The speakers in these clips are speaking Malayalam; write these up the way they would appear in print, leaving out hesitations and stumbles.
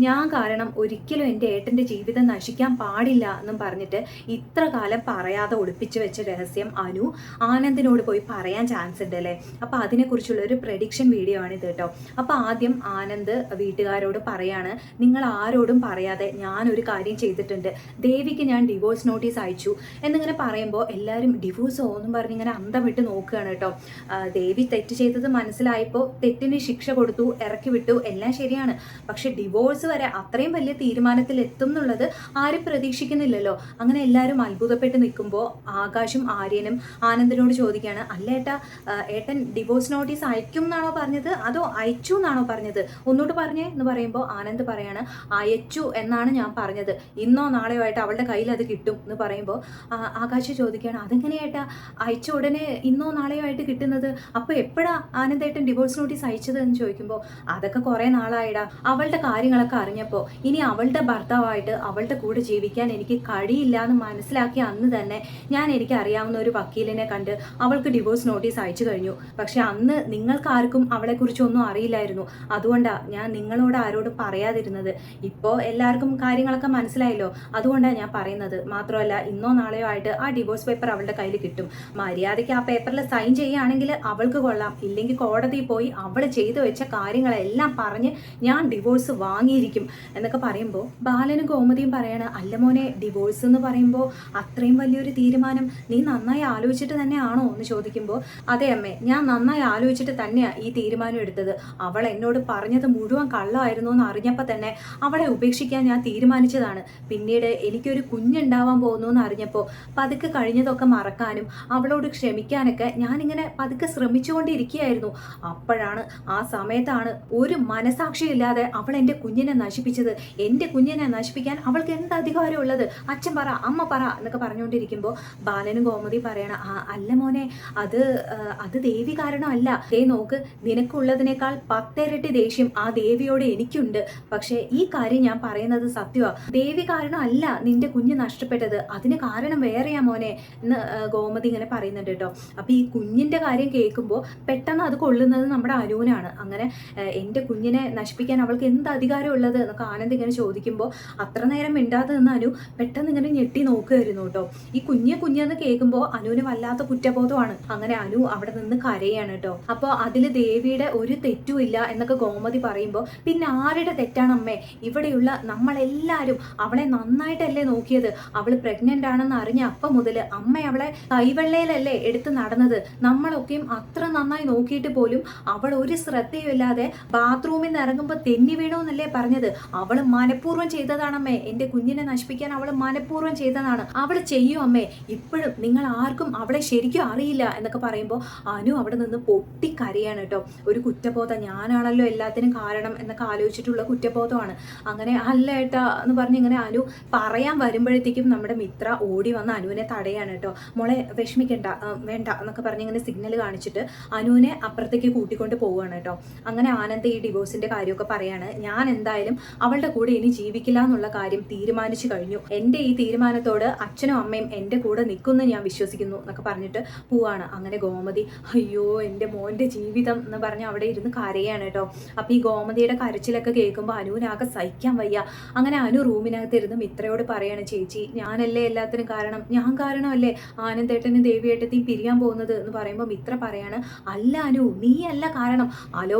ഞാൻ കാരണം ഒരിക്കലും എൻ്റെ ഏട്ടൻ്റെ ജീവിതം നശിക്കാൻ പാടില്ല എന്നും പറഞ്ഞിട്ട് ഇത്ര കാലം പറയാതെ ഒളിപ്പിച്ചു വെച്ച രഹസ്യം അനു ആനന്ദിനോട് പോയി പറയാൻ ചാൻസ് ഉണ്ട് അല്ലേ. അപ്പോൾ അതിനെക്കുറിച്ചുള്ള ഒരു പ്രഡിക്ഷൻ വീഡിയോ ആണ് ഇത് കേട്ടോ. അപ്പോൾ ആദ്യം ആനന്ദ് വീട്ടുകാരോട് പറയാണ്, നിങ്ങൾ ആരോടും പറയാതെ ഞാനൊരു കാര്യം ചെയ്തിട്ടുണ്ട്, ദേവിക്ക് ഞാൻ ഡിവോഴ്സ് നോട്ടീസ് അയച്ചു എന്നിങ്ങനെ പറയുമ്പോൾ എല്ലാവരും ഡിവോഴ്സോ എന്നും പറഞ്ഞ് ഇങ്ങനെ അന്തം വിട്ട് നോക്കുകയാണ് കേട്ടോ. ദേവി തെറ്റ് ചെയ്തത് മനസ്സിലായപ്പോൾ തെറ്റിന് ശിക്ഷ കൊടുത്തു, ഇറക്കി വിട്ടു, എല്ലാം ശരിയാണ്. പക്ഷെ ഡിവോഴ്സ് വരെ അത്രയും വലിയ തീരുമാനത്തിൽ എത്തും എന്നുള്ളത് ആരും പ്രതീക്ഷിക്കുന്നില്ലല്ലോ. അങ്ങനെ എല്ലാവരും അത്ഭുതപ്പെട്ട് നിൽക്കുമ്പോൾ ആകാശും ആര്യനും ആനന്ദിനോട് ചോദിക്കുകയാണ്, അല്ല ഏട്ടാ, ഏട്ടൻ ഡിവോഴ്സ് നോട്ടീസ് അയക്കും എന്നാണോ പറഞ്ഞത് അതോ അയച്ചു എന്നാണോ പറഞ്ഞത്, ഒന്നുകൂടെ പറഞ്ഞേ എന്ന് പറയുമ്പോൾ ആനന്ദ് പറയാണ്, അയച്ചു എന്നാണ് ഞാൻ പറഞ്ഞത്, ഇന്നോ നാളെയോ ആയിട്ട് അവളുടെ കയ്യിൽ അത് കിട്ടും എന്ന് പറയുമ്പോൾ ആകാശ് ചോദിക്കുകയാണ്, അതെങ്ങനെയായിട്ടാ അയച്ച ഉടനെ ഇന്നോ നാളെയോ ആയിട്ട് കിട്ടുന്നത്, അപ്പോൾ എപ്പോഴാ ആനന്ദേട്ടൻ ഡിവോഴ്സ് നോട്ടീസ് അയച്ചത് എന്ന് ചോദിക്കുമ്പോൾ അതൊക്കെ കുറേ നാളായിടാ, അവളുടെ കാര്യങ്ങളൊക്കെ അറിഞ്ഞപ്പോൾ ഇനി അവളുടെ ഭർത്താവായിട്ട് അവളുടെ കൂടെ ജീവിക്കാൻ എനിക്ക് കഴിയില്ല എന്ന് മനസ്സിലാക്കിയ അന്ന് തന്നെ ഞാൻ എനിക്ക് അറിയാവുന്ന ഒരു വക്കീലിനെ കണ്ട് അവൾക്ക് ഡിവോഴ്സ് നോട്ടീസ് അയച്ചു കഴിഞ്ഞു. പക്ഷെ അന്ന് നിങ്ങൾക്കാർക്കും അവളെക്കുറിച്ചൊന്നും അറിയില്ലായിരുന്നു, അതുകൊണ്ടാണ് ഞാൻ നിങ്ങളോട് ആരോടും പറയാതിരുന്നത്. ഇപ്പോൾ എല്ലാവർക്കും കാര്യങ്ങളൊക്കെ മനസ്സിലായല്ലോ, അതുകൊണ്ടാണ് ഞാൻ പറയുന്നത്. മാത്രമല്ല ഇന്നോ നാളെയോ ആയിട്ട് ആ ഡിവോഴ്സ് പേപ്പർ അവളുടെ കയ്യിൽ കിട്ടും. മര്യാദയ്ക്ക് ആ പേപ്പറിൽ സൈൻ ചെയ്യുകയാണെങ്കിൽ അവൾക്ക് കൊള്ളാം, ഇല്ലെങ്കിൽ കോടതിയിൽ പോയി അവൾ ചെയ്തു വെച്ച കാര്യങ്ങളെല്ലാം പറഞ്ഞ് ഞാൻ ഡിവോഴ്സ് വാങ്ങിയിരിക്കും എന്നൊക്കെ പറയുമ്പോൾ ബാലനും ഗോമതിയും പറയാണ്, അല്ല മോനെ, ഡിവോഴ്സ് എന്ന് പറയുമ്പോൾ അത്രയും വലിയൊരു തീരുമാനം നീ നന്നായി ആലോചിച്ചിട്ട് തന്നെയാണോ എന്ന് ചോദിക്കുമ്പോൾ അതെ അമ്മേ, ഞാൻ നന്നായി ആലോചിച്ചിട്ട് തന്നെയാണ് ഈ തീരുമാനം എടുത്തത്. അവൾ എന്നോട് പറഞ്ഞത് മുഴുവൻ കള്ളമായിരുന്നു എന്ന് അറിഞ്ഞപ്പോൾ തന്നെ അവളെ ഉപേക്ഷിക്കാൻ ഞാൻ തീരുമാനിച്ചതാണ്. പിന്നീട് എനിക്കൊരു കുഞ്ഞുണ്ടാവാൻ പോകുന്നു എന്ന് അറിഞ്ഞപ്പോൾ പതുക്കെ കഴിഞ്ഞതൊക്കെ മറക്കാനും അവളോട് ക്ഷമിക്കാനൊക്കെ ഞാനിങ്ങനെ പതുക്കെ ശ്രമിച്ചുകൊണ്ടിരിക്കുകയായിരുന്നു. അപ്പോഴാണ്, ആ സമയത്താണ് ഒരു മനസാക്ഷിയില്ലാതെ അവൾ എൻ്റെ കുഞ്ഞിനെ നശിപ്പിച്ചത്. എൻ്റെ കുഞ്ഞിനെ നശിപ്പിക്കാൻ അവൾക്ക് എന്ത് അധികാരമുള്ളത്, അച്ഛൻ പറ, അമ്മ പറ എന്നൊക്കെ പറഞ്ഞുകൊണ്ടിരിക്കുമ്പോൾ ബാലനും ഗോമതി പറയണം, അല്ല മോനെ, അത് ദേവി കാരണമല്ല. നോക്ക്, നിനക്കുള്ളതിനേക്കാൾ 10 ഇരട്ടി ദേഷ്യം ആ ദേവിയോട് എനിക്കുണ്ട്. പക്ഷേ ഈ കാര്യം ഞാൻ പറയുന്നത് സത്യമാണ്, ദേവി കാരണമല്ല നിന്റെ കുഞ്ഞ് നഷ്ടപ്പെട്ടത്, അതിന് കാരണം വേറെയാ മോനെ എന്ന് ഗോമതി ഇങ്ങനെ പറയുന്നുണ്ട് കേട്ടോ. അപ്പോൾ ഈ കുഞ്ഞിൻ്റെ കാര്യം കേൾക്കുമ്പോൾ പെട്ടെന്ന് അത് കൊള്ളുന്നത് നമ്മുടെ അനുവിനാണ്. അങ്ങനെ എൻ്റെ കുഞ്ഞിനെ നശിപ്പിക്കാൻ അവൾക്ക് എന്ത് അധികാരമുള്ളത് എന്നൊക്കെ ആനന്ദ് ഇങ്ങനെ ചോദിക്കുമ്പോൾ അത്ര നേരം മിണ്ടാതെ നിന്ന് അനു പെട്ടെന്ന് ഇങ്ങനെ ഞെട്ടി നോക്കുകയായിരുന്നു കേട്ടോ. ഈ കുഞ്ഞെന്ന് കേൾക്കുമ്പോൾ അനുവിന് വല്ലാത്ത കുറ്റബോധമാണ്. അങ്ങനെ അനു അവിടെ നിന്ന് കരയാണ് കേട്ടോ. അപ്പോൾ അതിൽ ദേവിയുടെ ഒരു തെറ്റുമില്ല എന്നൊക്കെ ഗോമതി പറയുമ്പോൾ പിന്നെ ആരുടെ തെറ്റാണ് അമ്മേ, ഇവിടെയുള്ള നമ്മളെല്ലാവരും അവളെ നന്നായിട്ടല്ലേ നോക്കിയത്. അവൾ പ്രഗ്നന്റ് ആണെന്ന് അറിഞ്ഞ അപ്പം മുതൽ അമ്മ അവളെ കൈവെള്ളയിലല്ലേ എടുത്ത് നടന്നത്. നമ്മളൊക്കെയും അത്ര നന്നായി നോക്കിയിട്ട് പോലും അവൾ ഒരു ശ്രദ്ധയുമില്ലാതെ ബാത്റൂമിൽ നിന്ന് ഇറങ്ങുമ്പോൾ തെന്നി വീണോന്നല്ലേ പറഞ്ഞത്. അവൾ മനഃപൂർവ്വം ചെയ്തതാണമ്മേ, എൻ്റെ കുഞ്ഞിനെ നശിപ്പിക്കാൻ അവൾ മനഃപൂർവ്വം ചെയ്തതാണ്. അവൾ ചെയ്യും അമ്മേ, ഇപ്പോഴും നിങ്ങൾ ആർക്കും അവളെ ശരിക്കും അറിയില്ല എന്നൊക്കെ പറയുമ്പോൾ അനു അവിടെ നിന്ന് പൊട്ടിക്കരയാണ് കേട്ടോ. ഒരു കുറ്റബോധം, ഞാനാണല്ലോ എല്ലാത്തിനും കാരണം എന്നൊക്കെ ആലോചിച്ചിട്ടുള്ള കുറ്റബോധമാണ്. അങ്ങനെ അല്ല ഏട്ടാ എന്ന് പറഞ്ഞ് ഇങ്ങനെ അനു പറയാൻ വരുമ്പോഴത്തേക്കും നമ്മുടെ മിത്ര ഓടി വന്ന് അനുവിനെ തടയാണ് കേട്ടോ. മോളെ വിഷമിക്കണ്ട, വേണ്ട എന്നൊക്കെ പറഞ്ഞ് ഇങ്ങനെ സിഗ്നൽ കാണിച്ചിട്ട് അനുവിനെ അപ്പുറത്തേക്ക് കൂട്ടിക്കൊണ്ട് പോവുകയാണ് കേട്ടോ. അങ്ങനെ ആനന്ദ് ഈ ഡിവോഴ്സിന്റെ കാര്യമൊക്കെ പറയാണ്, ഞാൻ എന്തായാലും അവളുടെ കൂടെ ഇനി ജീവിക്കില്ല എന്നുള്ള കാര്യം തീരുമാനിച്ചു കഴിഞ്ഞു. എൻ്റെ ഈ തീരുമാനത്തോട് അച്ഛനും അമ്മയും എൻ്റെ കൂടെ നിൽക്കുമെന്ന് ഞാൻ വിശ്വസിക്കുന്നു എന്നൊക്കെ പറഞ്ഞിട്ട് പോവാണ്. അങ്ങനെ ഗോമതി, അയ്യോ എൻ്റെ മോൻ്റെ ജീവിതം എന്ന് പറഞ്ഞ് അവിടെ ഇരുന്ന് കരയാണ് കേട്ടോ. അപ്പോൾ ഈ ഗോമതിയുടെ കരച്ചിലൊക്കെ കേൾക്കുമ്പോൾ അനുവിനാകെ സഹിക്കാൻ വയ്യ. അങ്ങനെ അനു റൂമിനകത്ത് ഇരുന്ന് മിത്രയോട് പറയാണ്, ചേച്ചി ഞാനല്ലേ എല്ലാത്തിനും കാരണം, ഞാൻ കാരണമല്ലേ ആനന്ദേട്ടനും ദേവിയേട്ടത്തെയും പിരിയാൻ പോകുന്നത് എന്ന് പറയുമ്പോൾ മിത്ര പറയാണ്, അല്ല അനു, നീ അല്ല കാരണം,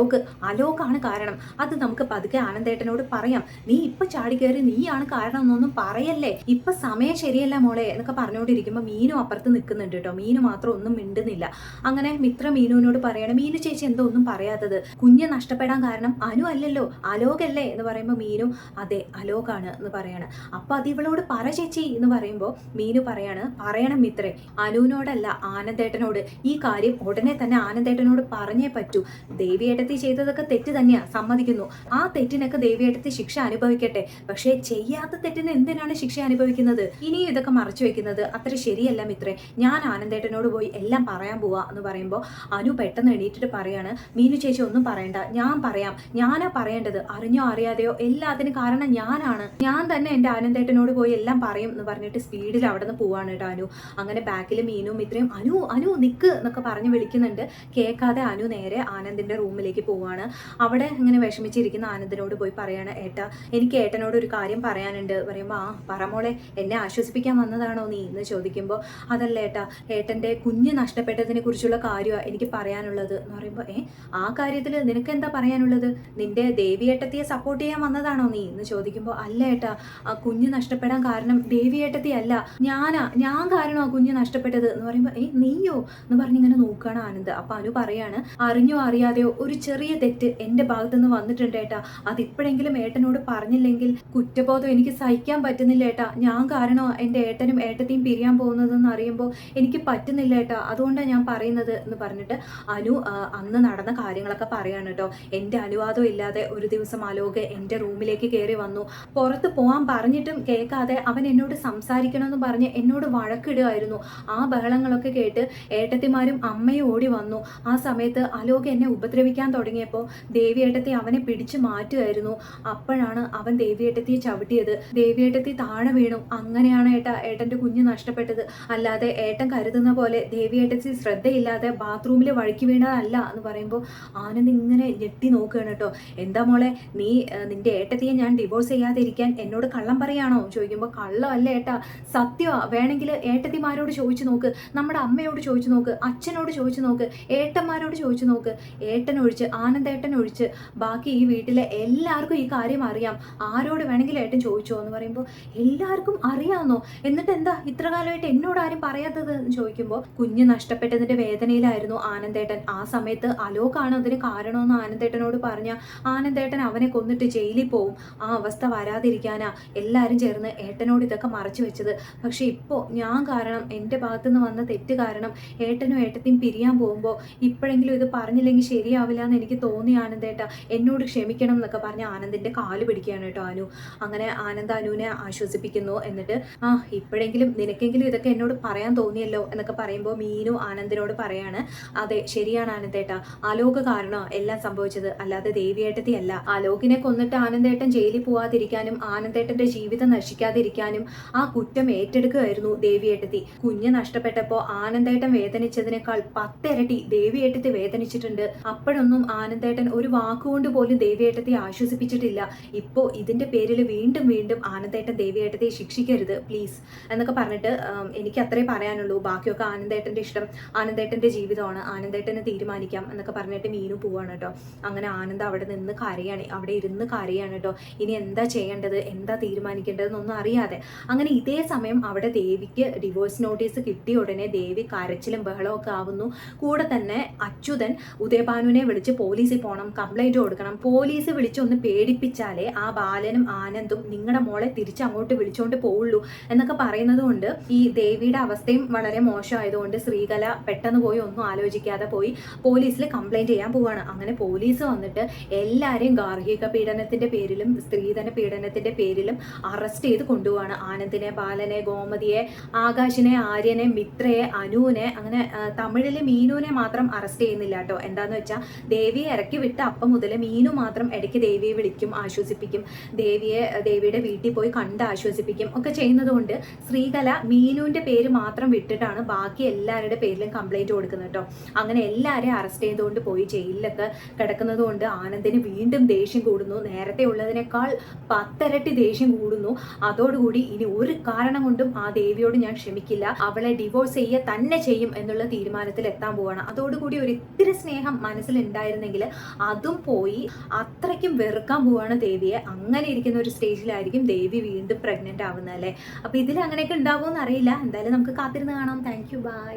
അലോകാണ് കാരണം. അത് നമുക്ക് പതുക്കെ ആനന്ദേട്ടനോട് പറയാം. നീ ഇപ്പൊ ചാടിക്കയറി നീയാണ് കാരണം എന്നൊന്നും പറയല്ലേ, ഇപ്പൊ സമയം ശരിയല്ല മോളെ എന്നൊക്കെ പറഞ്ഞുകൊണ്ടിരിക്കുമ്പോൾ മീനു അപ്പുറത്ത് നിൽക്കുന്നുണ്ട് കേട്ടോ. മീനു മാത്രം ഒന്നും മിണ്ടുന്നില്ല. അങ്ങനെ മിത്ര മീനുവിനോട് പറയണം, മീനു ചേച്ചി എന്തോ ഒന്നും പറയാത്തത്, കുഞ്ഞ് നഷ്ടപ്പെടാൻ കാരണം അനു അല്ലല്ലോ അലോകല്ലേ എന്ന് പറയുമ്പോൾ മീനു അതെ അലോകാണ് എന്ന് പറയാണ്. അപ്പൊ അത് ഇവളോട് പറ ചേച്ചി എന്ന് പറയുമ്പോൾ മീനു പറയണം മിത്രേ, അനുവിനോടല്ല ആനന്ദേട്ടനോട് ഈ കാര്യം ഉടനെ തന്നെ ആനന്ദേട്ടനോട് പറഞ്ഞേ പറ്റൂ. ദേവിയേട്ടത്തി ചെയ്തതൊക്കെ തെറ്റ് തന്നെയാ, സമ്മതിക്കുന്നു. ആ തെറ്റിനൊക്കെ ദേവിയേട്ടത്തി ശിക്ഷ അനുഭവിക്കട്ടെ. പക്ഷേ ചെയ്യാത്ത തെറ്റിന് എന്തിനാണ് ശിക്ഷ അനുഭവിക്കുന്നത്? ഇനിയും ഇതൊക്കെ മറച്ചു വെക്കുന്നത് അത്ര ശരിയല്ല മിത്രേ. ഞാൻ ആനന്ദേട്ടനോട് പോയി എല്ലാം പറയാൻ പോവാ എന്ന് പറയുമ്പോൾ അനു പെട്ടെന്ന് എണീറ്റിട്ട് പറയാണ്, മീനു ചേച്ചി ഒന്നും പറയണ്ട, ഞാൻ പറയാം, ഞാനാ പറയേണ്ടത്, അറിഞ്ഞോ അറിയാതെയോ എല്ലാത്തിനും കാരണം ഞാനാണ്, ഞാൻ തന്നെ എൻ്റെ ആനന്ദേട്ടനോട് പോയി എല്ലാം പറയും എന്ന് പറഞ്ഞിട്ട് സ്പീഡിൽ അവിടെ നിന്ന് പോവാണ് കേട്ടോ അനു. അങ്ങനെ ബാക്കിൽ മീനും മിത്രയും അനു നിക്ക് എന്നൊക്കെ പറഞ്ഞ് വിളിക്കുന്നുണ്ട്. കേൾക്കാതെ അനു നേരെ ആനന്ദിന്റെ റൂമിലേക്ക് പോവാണ്. അവിടെ ഇങ്ങനെ വിഷമിച്ചിരിക്കുന്ന ആനന്ദിനോട് പോയി പറയും, പറയാണ്, ഏട്ടാ എനിക്ക് ഏട്ടനോട് ഒരു കാര്യം പറയാനുണ്ട് പറയുമ്പോൾ, ആ പറ മോളെ, എന്നെ ആശ്വസിപ്പിക്കാൻ വന്നതാണോ നീ എന്ന് ചോദിക്കുമ്പോൾ, അതല്ല ഏട്ടാ, ഏട്ടൻ്റെ കുഞ്ഞ് നഷ്ടപ്പെട്ടതിനെ കുറിച്ചുള്ള കാര്യമാണ് എനിക്ക് പറയാനുള്ളത് എന്ന് പറയുമ്പോൾ, ആ കാര്യത്തിൽ നിനക്ക് എന്താ പറയാനുള്ളത്? നിന്റെ ദേവിയേട്ടത്തിയെ സപ്പോർട്ട് ചെയ്യാൻ വന്നതാണോ നീ എന്ന് ചോദിക്കുമ്പോൾ, അല്ല ഏട്ടാ, ആ കുഞ്ഞ് നഷ്ടപ്പെടാൻ കാരണം ദേവിയേട്ടത്തി അല്ല, ഞാൻ കാരണം ആ കുഞ്ഞ് നഷ്ടപ്പെട്ടത് എന്ന് പറയുമ്പോൾ, നീയോ എന്ന് പറഞ്ഞിങ്ങനെ നോക്കുകയാണ് ആനന്ദ്. അപ്പൊ അനു പറയാണ്, അറിഞ്ഞോ അറിയാതെയോ ഒരു ചെറിയ തെറ്റ് എൻ്റെ ഭാഗത്തുനിന്ന് വന്നിട്ടുണ്ട് ഏട്ടാ, അതിപ്പോഴെങ്കിലും ഏട്ടനോട് പറഞ്ഞില്ലെങ്കിൽ കുറ്റബോധം എനിക്ക് സഹിക്കാൻ പറ്റുന്നില്ല ഏട്ടാ, ഞാൻ കാരണം എൻ്റെ ഏട്ടനും ഏട്ടത്തെയും പിരിയാൻ പോകുന്നതെന്ന് അറിയുമ്പോൾ എനിക്ക് പറ്റുന്നില്ല ഏട്ടാ, അതുകൊണ്ടാണ് ഞാൻ പറയുന്നത് എന്ന് പറഞ്ഞിട്ട് അനു അന്ന് നടന്ന കാര്യങ്ങളൊക്കെ പറയാണ് കേട്ടോ. എൻ്റെ അനുവാദം ഇല്ലാതെ ഒരു ദിവസം അലോക് എൻ്റെ റൂമിലേക്ക് കയറി വന്നു, പുറത്ത് പോകാൻ പറഞ്ഞിട്ടും കേൾക്കാതെ അവൻ എന്നോട് സംസാരിക്കണമെന്ന് പറഞ്ഞ് എന്നോട് വഴക്കിടുകയായിരുന്നു. ആ ബഹളങ്ങളൊക്കെ കേട്ട് ഏട്ടത്തിമാരും അമ്മയും ഓടി വന്നു. ആ സമയത്ത് അലോക് എന്നെ ഉപദ്രവിക്കാൻ തുടങ്ങിയപ്പോൾ ദേവിയേട്ടത്തി അവനെ പിടിച്ചു മാറ്റുമായിരുന്നു. അപ്പോഴാണ് അവൻ ദേവിയേട്ടത്തിയെ ചവിട്ടിയത്, ദേവിയേട്ടത്തി താഴെ വീണു. അങ്ങനെയാണ് ഏട്ടൻ്റെ കുഞ്ഞ് നഷ്ടപ്പെട്ടത്, അല്ലാതെ ഏട്ടൻ കരുതുന്ന പോലെ ദേവിയേട്ടത്തി ശ്രദ്ധയില്ലാതെ ബാത്റൂമിൽ വഴുക്കി വീണതല്ല എന്ന് പറയുമ്പോൾ ആനന്ദ് ഇങ്ങനെ ഞെട്ടി നോക്കുകയാണ് കേട്ടോ. എന്താ മോളെ, നീ നിന്റെ ഏട്ടത്തിയെ ഞാൻ ഡിവോഴ്സ് ചെയ്യാതിരിക്കാൻ എന്നോട് കള്ളം പറയാണോ ചോദിക്കുമ്പോൾ, കള്ളമല്ല ഏട്ടാ, സത്യമാ, വേണമെങ്കിൽ ഏട്ടത്തിമാരോട് ചോദിച്ചു നോക്ക്, നമ്മുടെ അമ്മയോട് ചോദിച്ചു നോക്ക്, അച്ഛനോട് ചോദിച്ചു നോക്ക്, ഏട്ടന്മാരോട് ചോദിച്ചു നോക്ക്, ഏട്ടനൊഴിച്ച് ആനന്ദേട്ടൻ ഒഴിച്ച് ബാക്കി ഈ വീട്ടിലെ എല്ലാവർക്കും ഈ കാര്യം അറിയാം, ആരോട് വേണമെങ്കിലും ഏട്ടൻ ചോദിച്ചോ എന്ന് പറയുമ്പോൾ, എല്ലാവർക്കും അറിയാമെന്നോ, എന്നിട്ട് എന്താ ഇത്ര കാലമായിട്ട് എന്നോട് ആരും പറയാത്തത് എന്ന് ചോദിക്കുമ്പോൾ, കുഞ്ഞ് നഷ്ടപ്പെട്ടതിന്റെ വേദനയിലായിരുന്നു ആനന്ദേട്ടൻ. ആ സമയത്ത് അലോകാണ് അതിന് കാരണമെന്ന് ആനന്ദേട്ടനോട് പറഞ്ഞ ആനന്ദേട്ടൻ അവനെ കൊന്നിട്ട് ജയിലിൽ പോവും. ആ അവസ്ഥ വരാതിരിക്കാനാ എല്ലാവരും ചേർന്ന് ഏട്ടനോട് ഇതൊക്കെ മറച്ചു വെച്ചത്. പക്ഷെ ഇപ്പോൾ ഞാൻ കാരണം, എൻ്റെ ഭാഗത്തുനിന്ന് വന്ന തെറ്റ് കാരണം ഏട്ടനും ഏട്ടത്തെയും പിരിയാൻ പോകുമ്പോൾ ഇപ്പോഴെങ്കിലും ഇത് പറഞ്ഞില്ലെങ്കിൽ ശരിയാവില്ല എന്ന് എനിക്ക് തോന്നി ആനന്ദേട്ട, എന്നോട് ക്ഷമിക്കണം എന്നൊക്കെ പറഞ്ഞ് ആനന്ദിൻ്റെ കാല് പിടിക്കുകയാണ് കേട്ടോ അനു. അങ്ങനെ ആനന്ദ് അനുവിനെ ആശ്വസിപ്പിക്കുന്നു. എന്നിട്ട് ഇപ്പോഴെങ്കിലും നിനക്കെങ്കിലും ഇതൊക്കെ എന്നോട് പറയാൻ തോന്നിയല്ലോ എന്നൊക്കെ പറയുമ്പോൾ മീനു ആനന്ദിനോട് പറയാണ്, അതെ ശരിയാണ് ആനന്ദേട്ട, അലോക് കാരണം എല്ലാം സംഭവിച്ചത്, അല്ലാതെ ദേവിയേട്ടത്തി അല്ല. അലോകിനെ കൊന്നിട്ട് ആനന്ദേട്ടൻ ജയിലിൽ പോവാതിരിക്കാനും ആനന്ദേട്ടന്റെ ജീവിതം നശിക്കാതിരിക്കാനും ആ കുറ്റം ഏറ്റെടുക്കുകയായിരുന്നു ദേവിയേട്ടത്തി. കുഞ്ഞ് നഷ്ടപ്പെട്ടപ്പോൾ ആനന്ദേട്ടൻ വേദനിച്ചതിനേക്കാൾ 10 ഇരട്ടി ദേവിയേട്ടത്തി വേദനിച്ചിട്ടുണ്ട്. അപ്പോഴൊന്നും ആനന്ദേട്ടൻ ഒരു വാക്കുകൊണ്ട് പോലും ദേവിയേട്ടത്തെ ആശ്വസിപ്പിച്ചിട്ടില്ല. ഇപ്പോൾ ഇതിന്റെ പേരിൽ വീണ്ടും വീണ്ടും ആനന്ദേട്ടൻ ദേവിയേട്ടത്തെ ശിക്ഷിക്കരുത് പ്ലീസ് എന്നൊക്കെ പറഞ്ഞിട്ട്, എനിക്ക് അത്രേ പറയാനുള്ളൂ, ബാക്കിയൊക്കെ ആനന്ദേട്ടന്റെ ഇഷ്ടം, ആനന്ദേട്ടന്റെ ജീവിതമാണ്, ആനന്ദേട്ടന് തീരുമാനിക്കാം എന്നൊക്കെ പറഞ്ഞിട്ട് മീനു പോവാണ് കേട്ടോ. അങ്ങനെ ആനന്ദ് അവിടെ നിന്ന് കരയാണ്, അവിടെ ഇരുന്ന് കരയാണ് കേട്ടോ. ഇനി എന്താ ചെയ്യേണ്ടത്, എന്താ തീരുമാനിക്കേണ്ടതെന്നൊന്നും അറിയാതെ. അങ്ങനെ ഇതേ സമയം അവിടെ ദേവിക്ക് ഡിവോഴ്സ് നോട്ടീസ് കിട്ടിയ ഉടനെ ദേവി കരച്ചിലും ബഹളവും ഒക്കെ ആവുന്നു. കൂടെ തന്നെ അച്യുതൻ ഉദയഭാനുവിനെ വിളിച്ച് പോലീസിൽ പോകണം, കംപ്ലൈന്റ് കൊടുക്കണം, പോലീസ് വിളിച്ചൊന്ന് പേടിപ്പിച്ചാലേ ആ ബാലനും ആനന്ദും നിങ്ങളുടെ മോളെ തിരിച്ചങ്ങോട്ട് വിളിച്ചോണ്ട് പോവുള്ളൂ എന്നൊക്കെ പറയുന്നത് കൊണ്ട് ഈ ദേവിയുടെ അവസ്ഥയും വളരെ മോശമായതുകൊണ്ട് ശ്രീകല പെട്ടെന്ന് പോയി ഒന്നും ആലോചിക്കാതെ പോയി പോലീസിൽ കംപ്ലൈന്റ് ചെയ്യാൻ പോവാണ്. അങ്ങനെ പോലീസ് വന്നിട്ട് എല്ലാവരെയും ഗാർഹിക പീഡനത്തിന്റെ പേരിലും സ്ത്രീധന പീഡനത്തിന്റെ പേരിലും അറസ്റ്റ് ചെയ്ത് കൊണ്ടുപോവാണ്. ആനന്ദിനെ, ബാലനെ, ഗോമതിയെ, ആകാശിനെ, ആര്യനെ, മിത്രയെ, അനുവിനെ, അങ്ങനെ തമിഴിലെ മീനുവിനെ മാത്രം അറസ്റ്റ് ചെയ്യുന്നില്ല കേട്ടോ. എന്താന്ന് വെച്ചാൽ ദേവിയെ ഇറക്കി വിട്ട അപ്പം മുതൽ മീനു മാത്രം ഇടയ്ക്ക് ദേവിയെ വിളിക്കും, ആശ്വസിപ്പിക്കും, ദേവിയുടെ വീട്ടിൽ പോയി കണ്ട് ആശ്വസിപ്പിക്കും ഒക്കെ ചെയ്യുന്നത് കൊണ്ട് ശ്രീകല മീനുവിന്റെ പേര് മാത്രം വിട്ടിട്ടാണ് ബാക്കി എല്ലാവരുടെ പേരിലും കംപ്ലൈന്റ് കൊടുക്കുന്നത് കേട്ടോ. അങ്ങനെ എല്ലാവരെയും അറസ്റ്റ് ചെയ്തുകൊണ്ട് പോയി ജയിലിലൊക്കെ കിടക്കുന്നത് കൊണ്ട് ആനന്ദിന് വീണ്ടും ദേഷ്യം കൂടുന്നു. നേരത്തെ ഉള്ളതിനേക്കാൾ 10 ഇരട്ടി ദേഷ്യം കൂടുന്നു. അതോടുകൂടി ഇനി ഒരു കാരണം കൊണ്ടും ആ ദേവിയോട് ഞാൻ ക്ഷമിക്കില്ല, അവളെ ഡിവോഴ്സ് ചെയ്യുക തന്നെ ചെയ്യും എന്നുള്ള തീരുമാനത്തിൽ എത്താൻ പോവാണ്. അതോടുകൂടി ഒരു ഇത്തിരി സ്നേഹം മനസ്സിലുണ്ടായിരുന്നെങ്കിൽ അതും പോയി, അത്രയ്ക്കും വെറുക്കാൻ പോവാണ് ദേവിയെ. അങ്ങനെ ഇരിക്കുന്ന ഒരു സ്റ്റേജിലായിരിക്കും ദേവി വീണ്ടും പ്രഗ്നന്റ് ആവുന്നത് അല്ലേ. അപ്പൊ ഇതിൽ അങ്ങനെയൊക്കെ ഉണ്ടാവുമെന്ന് അറിയില്ല, എന്തായാലും നമുക്ക് കാത്തിരുന്ന് കാണാം. Thank you, by.